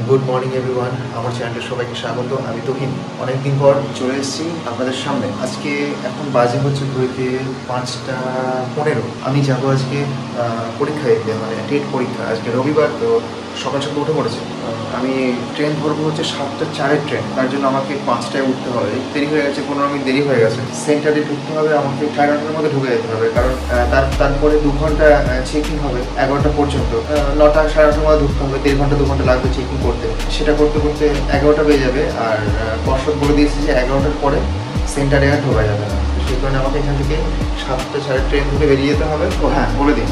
Good morning everyone, আমার চ্যানেলে সবাইকে স্বাগত। আমি তহিন অনেকদিন পর চলে এসেছি আপনাদের সামনে। আজকে এখন বাজে হচ্ছে ঘড়িতে 5:15। আমি যাব আজকে পরীক্ষা দিতে, মানে টেট পরীক্ষা। আজকে রবিবার, তো সকাল সকাল উঠে পড়েছে। আমি ট্রেন ধরবো হচ্ছে 7:04-এর ট্রেন। তার জন্য আমাকে 5টায় উঠতে হবে। দেরি হয়ে গেছে, 15 মিনিট দেরি হয়ে গেছে। সেন্টারে ঢুকতে হবে, আমাকে 9:30-টার মধ্যে ঢুকে যেতে হবে, কারণ তারপরে 2 ঘন্টা চেকিং হবে 11টা পর্যন্ত। 9টা 9:30-টার মধ্যে ঢুকতে হবে, 1.5 ঘন্টা 2 ঘন্টা লাগবে চেকিং করতে। সেটা করতে করতে 11টা বেজে যাবে। আর পর্ষদ বলে দিয়েছে যে 11টার পরে সেন্টারে আর ঢোকা যাবে না। সেই কারণে আমাকে এখান থেকে 7:04 ট্রেন থেকে বেরিয়ে যেতে হবে। তো হ্যাঁ, বলে দিন,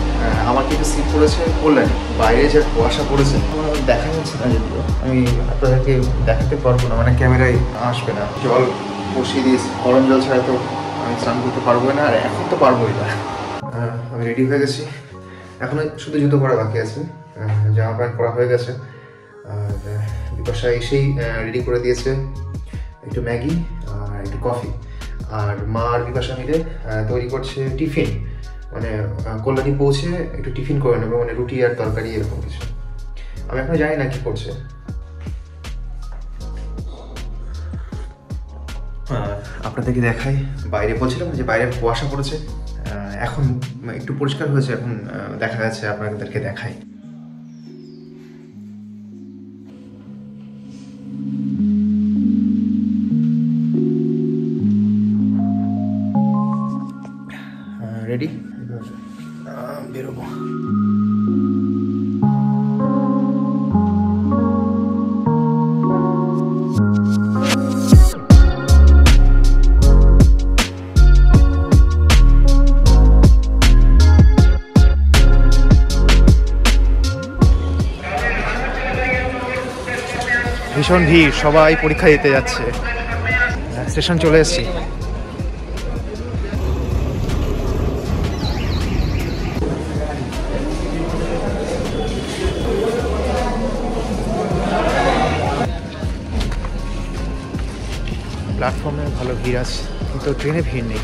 আমার কিন্তু সিট পড়েছে কল্যাণী। বাইরে যে কুয়াশা পড়েছে আমার দেখা যাচ্ছে না, যদিও আমি আপনাদেরকে দেখাতে পারবো না, মানে ক্যামেরায় আসবে না। জল বসিয়ে দিয়েছি, গরম জল ছাড়া তো আমি স্নান করতে পারবো না, আর এখন তো পারবোই না। আমি রেডি হয়ে গেছি, এখনো শুধু জুতো পরা বাকি আছে, জামা প্যান্ট পরা হয়ে গেছে। আর বিপাশা এসেই রেডি করে দিয়েছে একটু ম্যাগি আর একটু কফি। আর মা আর বিপাশা মিলে তৈরি করছে টিফিন, মানে কল্যাণী পৌঁছে একটু টিফিন করে নেবে, মানে রুটি আর তরকারি এরকম কিছু। আমি এখনো জানি না কি করছে। আপনাদেরকে দেখাই, বাইরে বলছিলাম যে বাইরে কুয়াশা পড়েছে, এখন একটু পরিষ্কার হয়েছে, এখন দেখা যাচ্ছে, আপনাদেরকে দেখাই। রেডি, বেরোবো। ভীষণ ভিড়, সবাই পরীক্ষা দিতে যাচ্ছে। স্টেশন চলে এসেছি। প্ল্যাটফর্মে ভালো ভিড় আছে, কিন্তু ট্রেনে ভিড় নেই।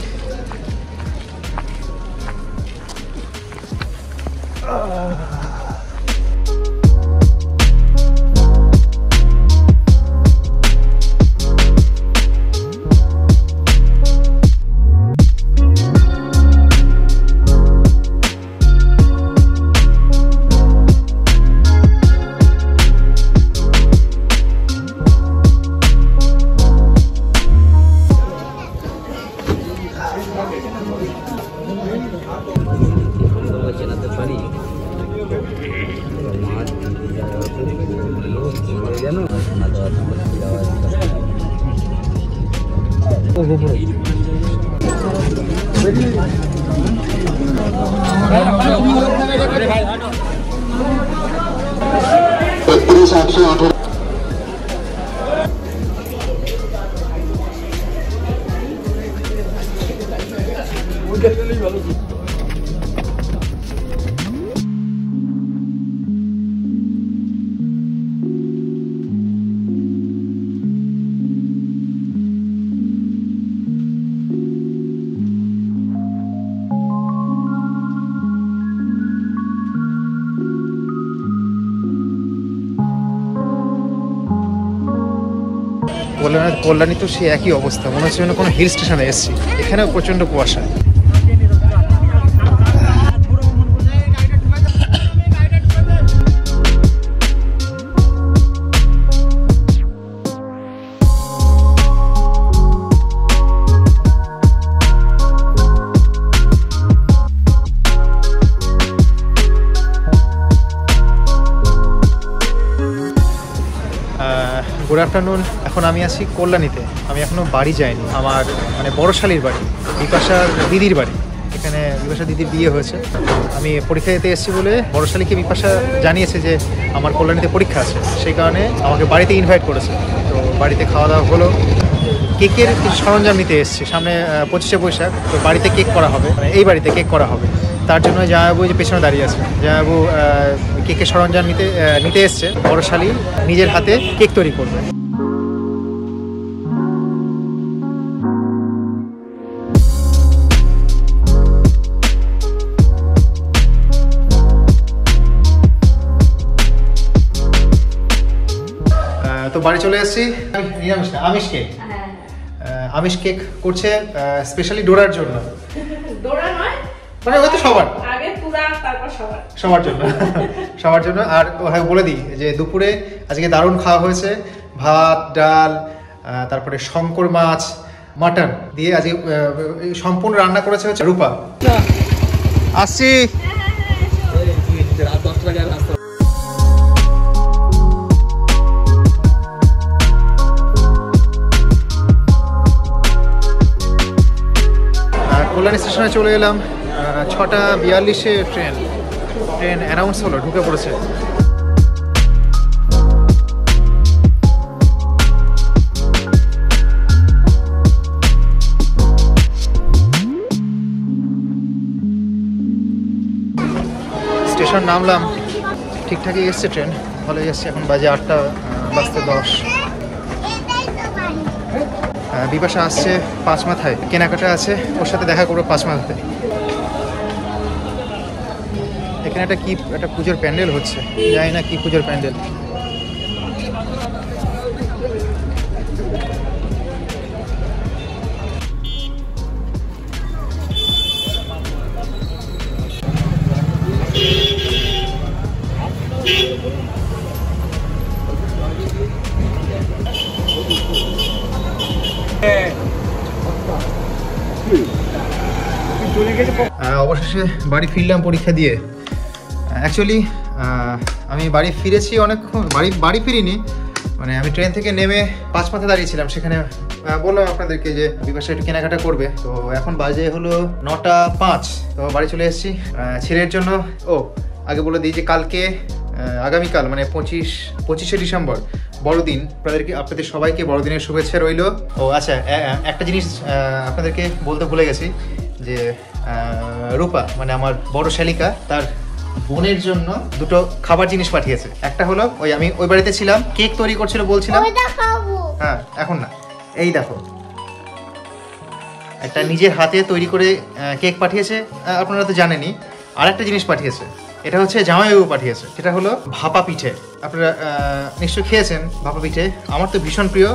কল্যাণী তো সে একই অবস্থা, মনে হচ্ছে যেন কোনো হিল স্টেশনে এসেছি। এখানেও প্রচণ্ড কুয়াশা। Good afternoon. এখন আমি আছি কল্যাণীতে। আমি এখনও বাড়ি যাইনি, আমার মানে বড় শালির বাড়ি, বিপাশার দিদির বাড়ি। এখানে বিপাশা দিদির বিয়ে হয়েছে। আমি পরীক্ষা দিতে এসেছি বলে বড় শালিকে বিপাশা জানিয়েছে যে আমার কল্যাণীতে পরীক্ষা আছে, সেই কারণে আমাকে বাড়িতে ইনভাইট করেছে। তো বাড়িতে খাওয়া দাওয়া হলো, কেকের কিছু সরঞ্জাম নিতে এসেছি। সামনে 25শে বৈশাখ, তো বাড়িতে কেক করা হবে, মানে এই বাড়িতে কেক করা হবে। তার জন্য জামাইবাবু যে পেছনে দাঁড়িয়ে আছে, জামাইবাবু কেকের সরঞ্জাম নিতে এসছে। বড় শালি নিজের হাতে কেক তৈরি করবে। তো বাড়ি চলে এসেছি। আমিষ কেক, আমিষ কেক করছে স্পেশালি ডোরার জন্য। মানে হয়তো সবার জন্য সবার জন্য। আর হ্যাঁ বলে দিই যে দুপুরে আজকে দারুণ খাওয়া হয়েছে, ভাত ডাল, তারপরে শঙ্কর মাছ, মাটন দিয়ে আজকে সম্পূর্ণ রান্না করেছে হচ্ছে রূপা। আসছি। কল্যাণ স্টেশনে চলে এলাম। 6:42-এ ট্রেন অ্যানাউন্স হলো, ঢুকে পড়েছে। স্টেশন নামলাম, ঠিকঠাকই এসছে ট্রেন, ভালোই এসছে। এখন বাজে 8:10। বিপাশা আসছে পাঁচমাথায়, কেনাকাটা আছে, ওর সাথে দেখা করবো পাঁচমাথায়। এখানে একটা পুজোর প্যান্ডেল হচ্ছে, জানি না কি পুজোর প্যান্ডেল। অবশেষে বাড়ি ফিরলাম পরীক্ষা দিয়ে। অ্যাকচুয়ালি আমি বাড়ি ফিরেছি অনেকক্ষণ, বাড়ি ফিরিনি, মানে আমি ট্রেন থেকে নেমে পাঁচমাথা দাঁড়িয়েছিলাম। সেখানে বললাম আপনাদেরকে যে বিপাশা একটু কেনাকাটা করবে। তো এখন বাজে হলো 9:05। তো বাড়ি চলে এসেছি ছেলের জন্য। আগে বলে দিই যে কালকে আগামীকাল মানে 25শে ডিসেম্বর বড়দিন। আপনাদের সবাইকে বড়দিনের শুভেচ্ছা রইল। আচ্ছা, একটা জিনিস আপনাদেরকে বলতে ভুলে গেছি যে রূপা মানে আমার বড় শালিকা তার বোনের জন্য দুটো খাবার জিনিস পাঠিয়েছে। একটা হলো আমি ওই বাড়িতে ছিলাম, কেক তৈরি করছিল বলছিলাম। হ্যাঁ এখন না, এই দেখো একটা নিজের হাতে তৈরি করে কেক পাঠিয়েছে, আপনারা তো জানেনই। আর একটা জিনিস পাঠিয়েছে, এটা হচ্ছে জামাইবাবু পাঠিয়েছে, সেটা হলো ভাপা পিঠে। আপনারা নিশ্চয়ই খেয়েছেন ভাপা পিঠে, আমার তো ভীষণ প্রিয়।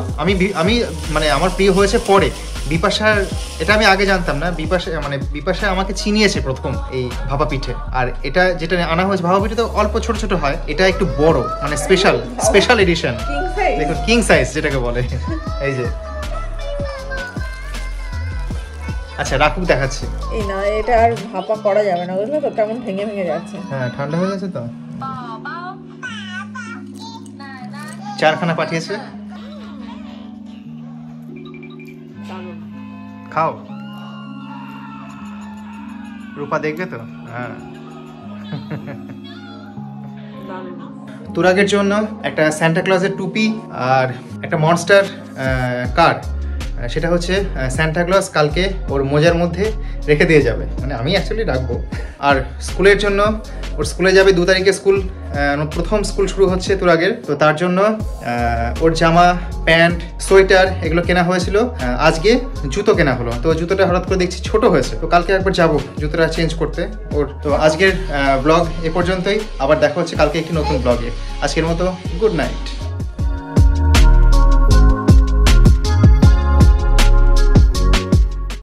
আমি মানে আমার প্রিয় হয়েছে পরে বিপাশার, এটা আমি আগে জানতাম না। বিপাশা আমাকে চিনিয়েছে প্রথম এই ভাপা পিঠে। আর এটা যেটা আনা হয়েছে ভাপা পিঠে তো অল্প ছোট ছোট হয়, এটা একটু বড়, মানে স্পেশাল এডিশন। দেখুন কিং সাইজ যেটাকে বলে। এই যে আচ্ছা রাখুক, দেখাচ্ছি। এই না, এটা আর ভাপা করা যাবে না, বুঝলে তো, কেমন ভেঙে ভেঙে যাচ্ছে। হ্যাঁ ঠান্ডা হয়ে গেছে তো। 4খানা পাঠিয়েছে, খাও। রূপা দেখবে তো। হ্যাঁ তুরাগের জন্য একটা সান্টা ক্লজের টুপি আর একটা মনস্টার কার্ড। সেটা হচ্ছে সান্টা ক্লজ কালকে ওর মোজার মধ্যে রেখে দিয়ে যাবে, মানে আমি অ্যাকচুয়ালি রাখবো। আর স্কুলের জন্য ওর স্কুলে যাবে 2 তারিখে স্কুল, প্রথম স্কুল শুরু হচ্ছে তুরাগের। তো তার জন্য ওর জামা প্যান্ট সোয়েটার এগুলো কেনা হয়েছিল। আজকে জুতো কেনা হলো, তো জুতোটা হঠাৎ করে দেখছি ছোট হয়েছে, তো কালকে একবার যাবো জুতোটা চেঞ্জ করতে ওর। তো আজকের ব্লগ এ পর্যন্তই, আবার দেখা হচ্ছে কালকে একটি নতুন ব্লগে। আজকের মতো গুড নাইট।